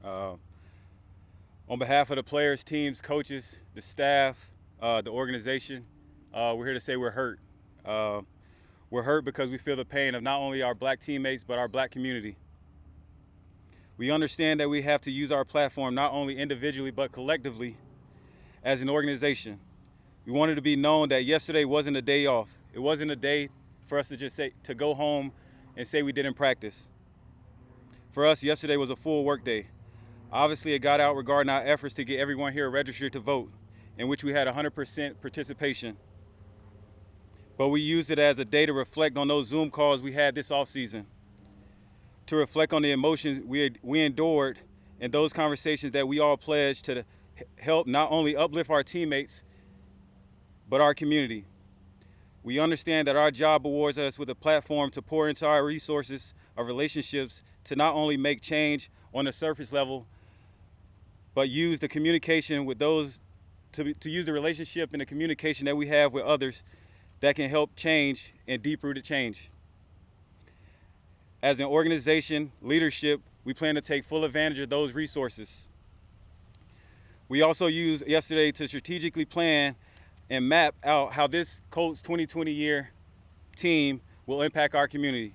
Uh, on behalf of the players, teams, coaches, the staff, the organization, we're here to say we're hurt. We're hurt because we feel the pain of not only our black teammates, but our black community. We understand that we have to use our platform not only individually, but collectively as an organization. We wanted to be known that yesterday wasn't a day off. It wasn't a day for us to just say, to go home and say we didn't practice. For us, yesterday was a full work day. Obviously, it got out regarding our efforts to get everyone here registered to vote, in which we had 100% participation. But we used it as a day to reflect on those Zoom calls we had this offseason, to reflect on the emotions we endured and those conversations that we all pledged to help not only uplift our teammates, but our community. We understand that our job awards us with a platform to pour into our resources, our relationships, to not only make change on the surface level, but use the communication with those, to use the relationship and the communication that we have with others that can help change and deep-rooted change. As an organization, leadership, we plan to take full advantage of those resources. We also used yesterday to strategically plan and map out how this Colts 2020 year team will impact our community.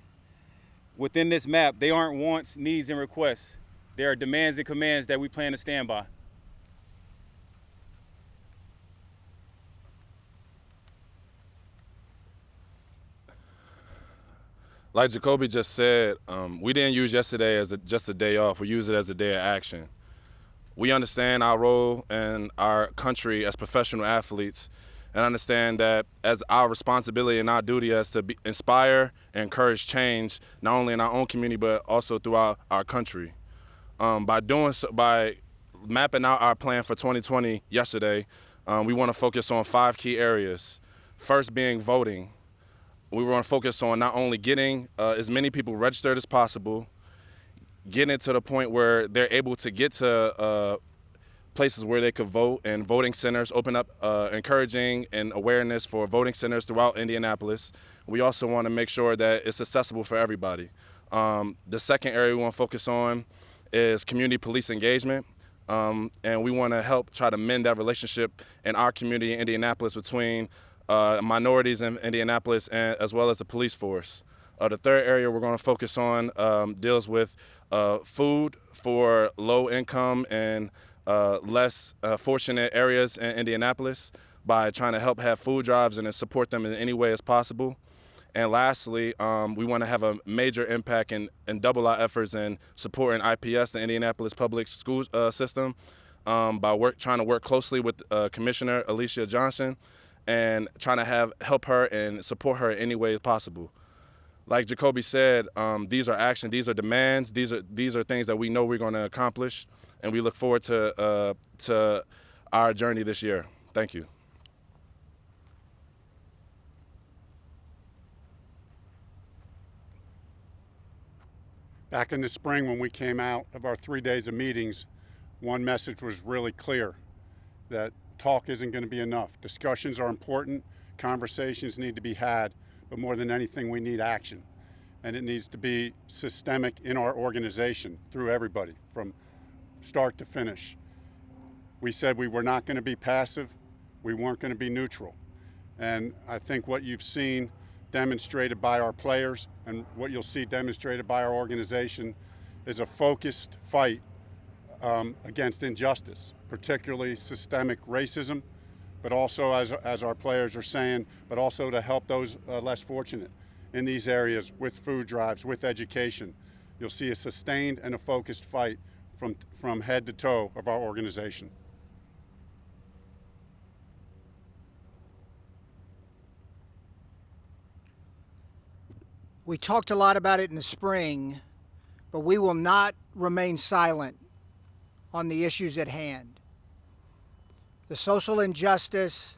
Within this map, they aren't wants, needs, and requests. There are demands and commands that we plan to stand by. Like Jacoby just said, we didn't use yesterday as just a day off. We use it as a day of action. We understand our role in our country as professional athletes and understand that as our responsibility and our duty as to inspire and encourage change, not only in our own community, but also throughout our country. By doing so, by mapping out our plan for 2020 yesterday, we want to focus on 5 key areas. First being voting. We want to focus on not only getting as many people registered as possible, getting to the point where they're able to get to places where they could vote and voting centers, open up encouraging and awareness for voting centers throughout Indianapolis. We also want to make sure that it's accessible for everybody. The second area we want to focus on is community police engagement. And we want to help try to mend that relationship in our community in Indianapolis between minorities in Indianapolis and as well as the police force. The third area we're going to focus on deals with food for low income and less fortunate areas in Indianapolis by trying to help have food drives and support them in any way as possible. And lastly, we want to have a major impact and double our efforts in supporting IPS, the Indianapolis Public School System, by trying to work closely with Commissioner Alicia Johnson and trying to help her and support her in any way possible. Like Jacoby said, these are action, these are demands, these are things that we know we're going to accomplish, and we look forward to our journey this year. Thank you. Back in the spring when we came out of our 3 days of meetings, one message was really clear, that talk isn't going to be enough. Discussions are important, conversations need to be had, but more than anything, we need action. And it needs to be systemic in our organization through everybody from start to finish. We said we were not going to be passive, we weren't going to be neutral. And I think what you've seen demonstrated by our players and what you'll see demonstrated by our organization is a focused fight against injustice, particularly systemic racism, but also, as our players are saying, but also to help those less fortunate in these areas with food drives, with education. You'll see a sustained and a focused fight from head to toe of our organization. We talked a lot about it in the spring, but we will not remain silent on the issues at hand. The social injustice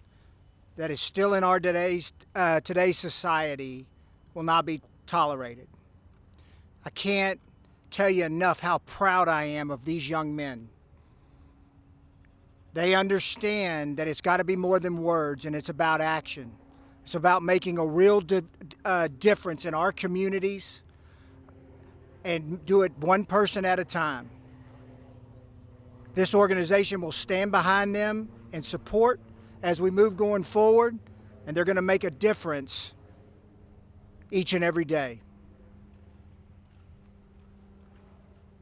that is still in our today's society will not be tolerated. I can't tell you enough how proud I am of these young men. They understand that it's got to be more than words, and it's about action. It's about making a real difference in our communities and do it one person at a time. This organization will stand behind them and support as we move going forward, and they're going to make a difference each and every day.